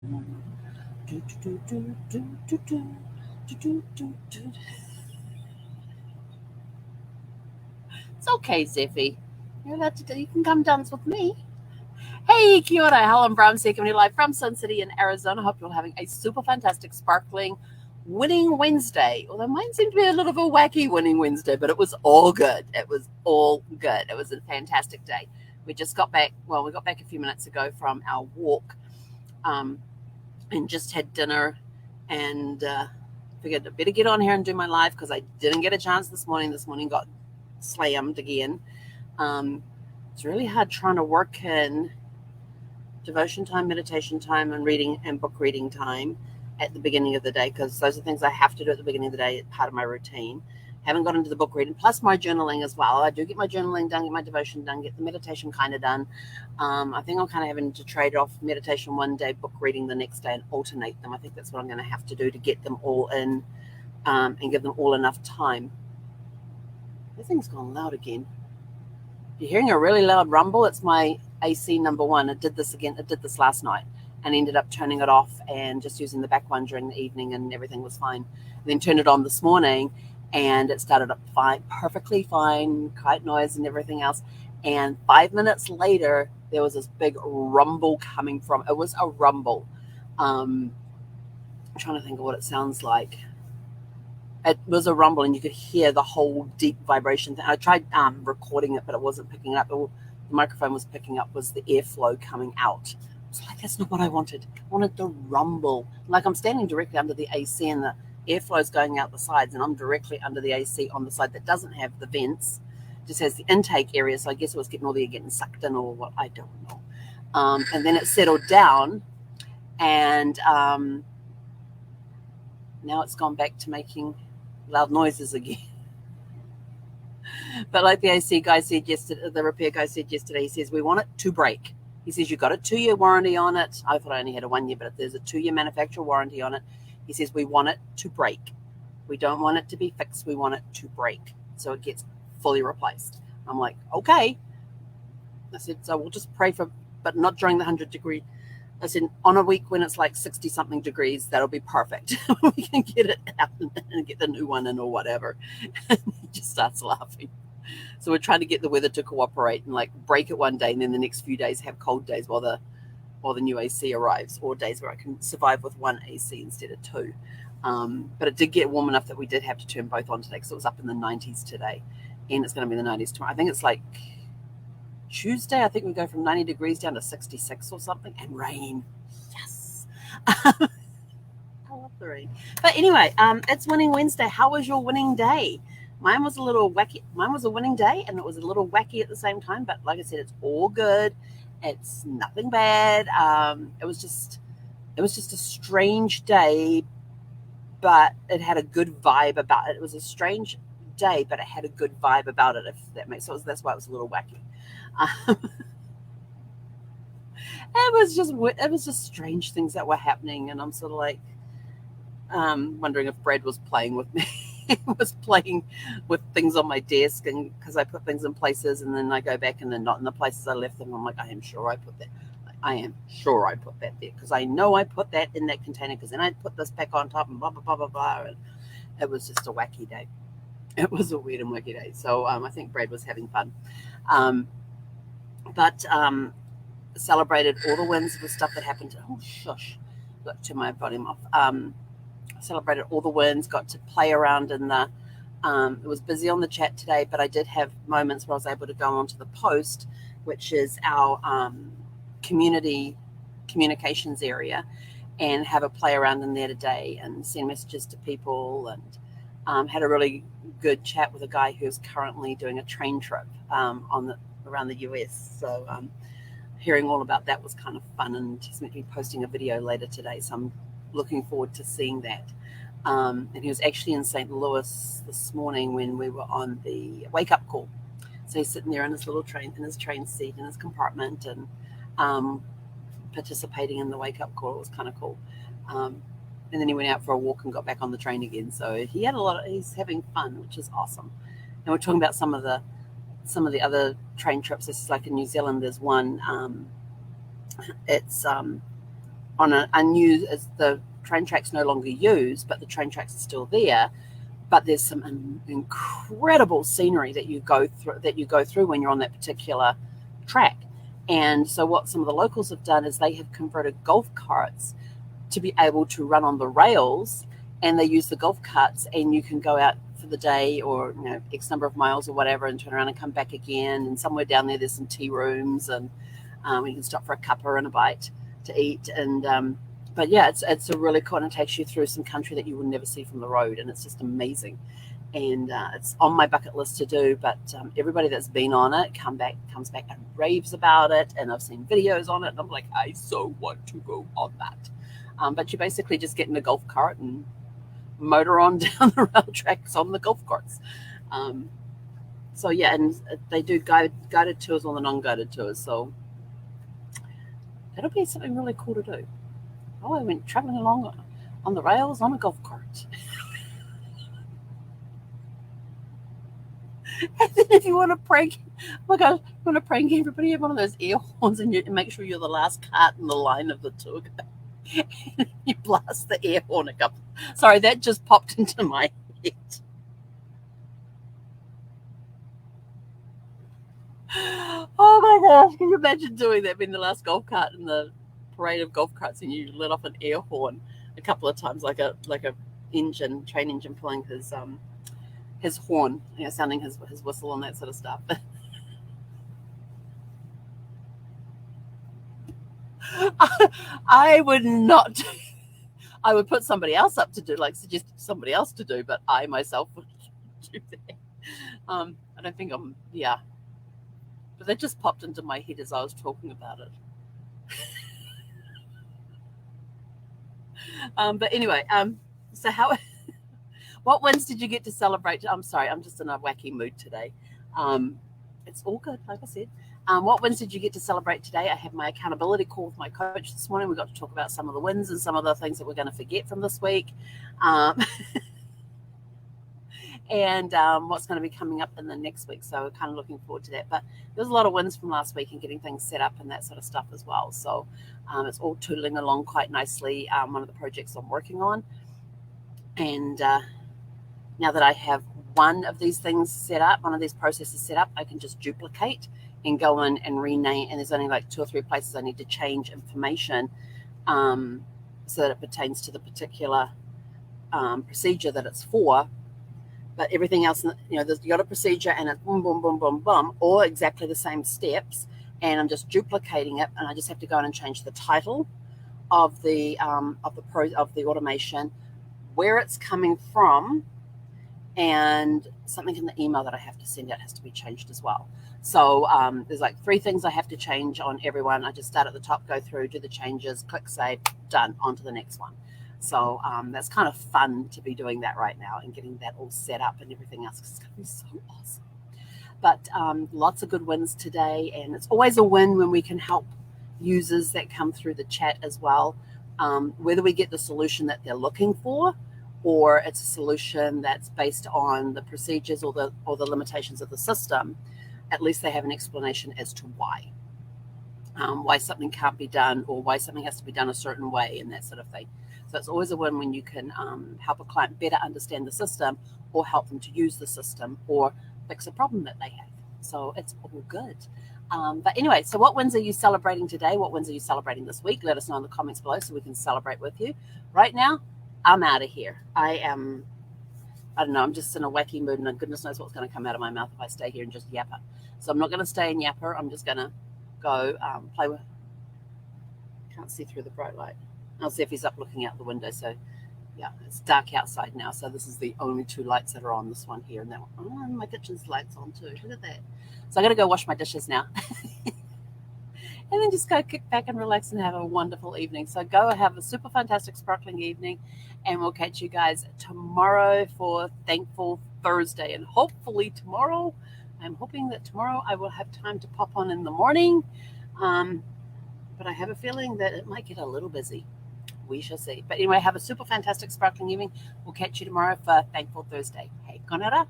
It's okay, Zeffy. You're allowed to do. You can come dance with me. Hey, kia ora, Helen, Brahms here, coming live from Sun City in Arizona. Hope you're having a super fantastic, sparkling, winning Wednesday. Although mine seemed to be a little of a wacky winning Wednesday, but it was all good. It was all good. It was a fantastic day. We just got back. Well, we got back a few minutes ago from our walk, um, and just had dinner, and figured I better get on here and do my live because I didn't get a chance this morning. This morning got slammed again. It's really hard trying to work in devotion time, meditation time, and reading and book reading time at the beginning of the day because those are things I have to do at the beginning of the day. It's part of my routine. Haven't got into the book reading, plus my journaling as well. I do get my journaling done, get my devotion done, get the meditation kind of done. I think I'm kind of having to trade off meditation one day, book reading the next day, and alternate them. I think that's what I'm going to have to do to get them all in and give them all enough time. This thing's gone loud again. You're hearing a really loud rumble. It's my AC number one. It did this again. It did this last night and ended up turning it off and just using the back one during the evening, and everything was fine. And then turned it on this morning and it started up fine, perfectly fine, quiet noise and everything else. And 5 minutes later, there was this big rumble coming from. It was a rumble. I'm trying to think of what it sounds like. It was a rumble, and you could hear the whole deep vibration thing. I tried recording it, but it wasn't picking up. The microphone was picking up was the airflow coming out. I was like, that's not what I wanted. I wanted the rumble. Like I'm standing directly under the AC, and the airflow's going out the sides, and I'm directly under the AC on the side that doesn't have the vents. Just has the intake area. So I guess it was getting all the air getting sucked in, or what, I don't know. And then it settled down, and now it's gone back to making loud noises again. But like the AC guy said yesterday, the repair guy said yesterday, he says, we want it to break. He says, you've got a 2-year warranty on it. I thought I only had a 1 year, but if there's a 2-year manufacturer warranty on it, he says, we want it to break. We don't want it to be fixed. We want it to break. So it gets fully replaced. I'm like, okay. I said, so we'll just pray for, but not during the 100-degree. I said, on a week when it's like 60-something degrees, that'll be perfect. We can get it out and get the new one in or whatever. And he just starts laughing. So we're trying to get the weather to cooperate and like break it one day, and then the next few days have cold days while the new AC arrives, or days where I can survive with one AC instead of two. But it did get warm enough that we did have to turn both on today because it was up in the 90s today, and it's going to be in the 90s tomorrow. I think it's like Tuesday, I think we go from 90 degrees down to 66 or something, and rain. Yes. I love the rain. But anyway, it's Winning Wednesday. How was your winning day? Mine was a little wacky. Mine was a winning day, and it was a little wacky at the same time. But like I said, it's all good. It's nothing bad. It was just a strange day, but it had a good vibe about it. It was a strange day, but it had a good vibe about it, if that makes sense. That's why it was a little wacky. It was just strange things that were happening, and I'm sort of like wondering if Brad was playing with me. Was playing with things on my desk, and because I put things in places and then I go back and they're not in the places I left them. I'm like, I am sure I put that. I am sure I put that there because I know I put that in that container because then I put this back on top and blah blah blah blah blah. And it was just a wacky day. It was a weird and wacky day. So I think Brad was having fun, but celebrated all the wins with stuff that happened. Oh shush, got to my volume off. Celebrated all the wins, got to play around in the it was busy on the chat today, but I did have moments where I was able to go onto the post, which is our community communications area, and have a play around in there today and send messages to people, and had a really good chat with a guy who's currently doing a train trip around the US. So hearing all about that was kind of fun, and he's meant to be posting a video later today, so I'm looking forward to seeing that. And he was actually in St. Louis this morning when we were on the wake-up call. So he's sitting there in his little train, in his train seat, in his compartment, and participating in the wake-up call. It was kind of cool. And then he went out for a walk and got back on the train again. So he had he's having fun, which is awesome. And we're talking about some of the other train trips. This is like in New Zealand. There's one. It's on an unused, as the train track's no longer used, but the train tracks are still there. But there's some incredible scenery that you go through when you're on that particular track. And so what some of the locals have done is they have converted golf carts to be able to run on the rails, and they use the golf carts, and you can go out for the day or X number of miles or whatever and turn around and come back again. And somewhere down there's some tea rooms, and you can stop for a cuppa and a bite to eat. And but yeah, it's a really cool, and it takes you through some country that you would never see from the road, and it's just amazing. And it's on my bucket list to do, but everybody that's been on it comes back and raves about it, and I've seen videos on it, and I'm like, I so want to go on that. But you basically just get in a golf cart and motor on down the rail tracks on the golf carts. So yeah, and they do guided tours on the non-guided tours, so that'll be something really cool to do. Oh, I went traveling along on the rails on a golf cart. And then if you want to prank, oh my gosh, you want to prank everybody, have one of those air horns, and make sure you're the last cart in the line of the tour guide. You blast the air horn a couple. Sorry, that just popped into my head. Oh my gosh, can you imagine doing that, being the last golf cart in the parade of golf carts, and you let off an air horn a couple of times, like a train engine pulling his horn, sounding his whistle and that sort of stuff. I would not. I would put somebody else up to do, suggest somebody else to do, but I myself would do that. I don't think yeah. But that just popped into my head as I was talking about it. But anyway, so what wins did you get to celebrate? I'm sorry, I'm just in a wacky mood today. It's all good, like I said. What wins did you get to celebrate today? I had my accountability call with my coach this morning. We got to talk about some of the wins and some of the things that we're going to forget from this week. And what's going to be coming up in the next week. So we're kind of looking forward to that. But there's a lot of wins from last week and getting things set up and that sort of stuff as well. So it's all tootling along quite nicely. One of the projects I'm working on. And now that I have one of these things set up, one of these processes set up, I can just duplicate and go in and rename. And there's only like 2 or 3 places I need to change information so that it pertains to the particular procedure that it's for. But everything else, you got a procedure and it's boom, boom, boom, boom, boom, all exactly the same steps. And I'm just duplicating it, and I just have to go in and change the title of the automation, where it's coming from, and something in the email that I have to send out has to be changed as well. So there's like 3 things I have to change on everyone. I just start at the top, go through, do the changes, click save, done, on to the next one. So that's kind of fun to be doing that right now and getting that all set up and everything else, because it's going to be so awesome. But lots of good wins today, and it's always a win when we can help users that come through the chat as well, whether we get the solution that they're looking for, or it's a solution that's based on the procedures or the limitations of the system. At least they have an explanation as to why something can't be done, or why something has to be done a certain way, and that sort of thing. So it's always a win when you can help a client better understand the system, or help them to use the system, or fix a problem that they have. So it's all good. But anyway, so what wins are you celebrating today? What wins are you celebrating this week? Let us know in the comments below so we can celebrate with you. Right now, I'm out of here. I don't know, I'm just in a wacky mood, and goodness knows what's going to come out of my mouth if I stay here and just yapper. So I'm not going to stay and yapper. I'm just going to go play with... Can't see through the bright light. I'll see if he's up looking out the window. So yeah, it's dark outside now. So this is the only 2 lights that are on, this one here and that one. Oh, and my kitchen's lights on too. Look at that. So I'm going to go wash my dishes now. And then just go kick back and relax and have a wonderful evening. So go have a super fantastic, sparkling evening. And we'll catch you guys tomorrow for Thankful Thursday. And hopefully tomorrow, I'm hoping that tomorrow I will have time to pop on in the morning. But I have a feeling that it might get a little busy. We shall see. But anyway, have a super fantastic, sparkling evening. We'll catch you tomorrow for Thankful Thursday. Hey, konara.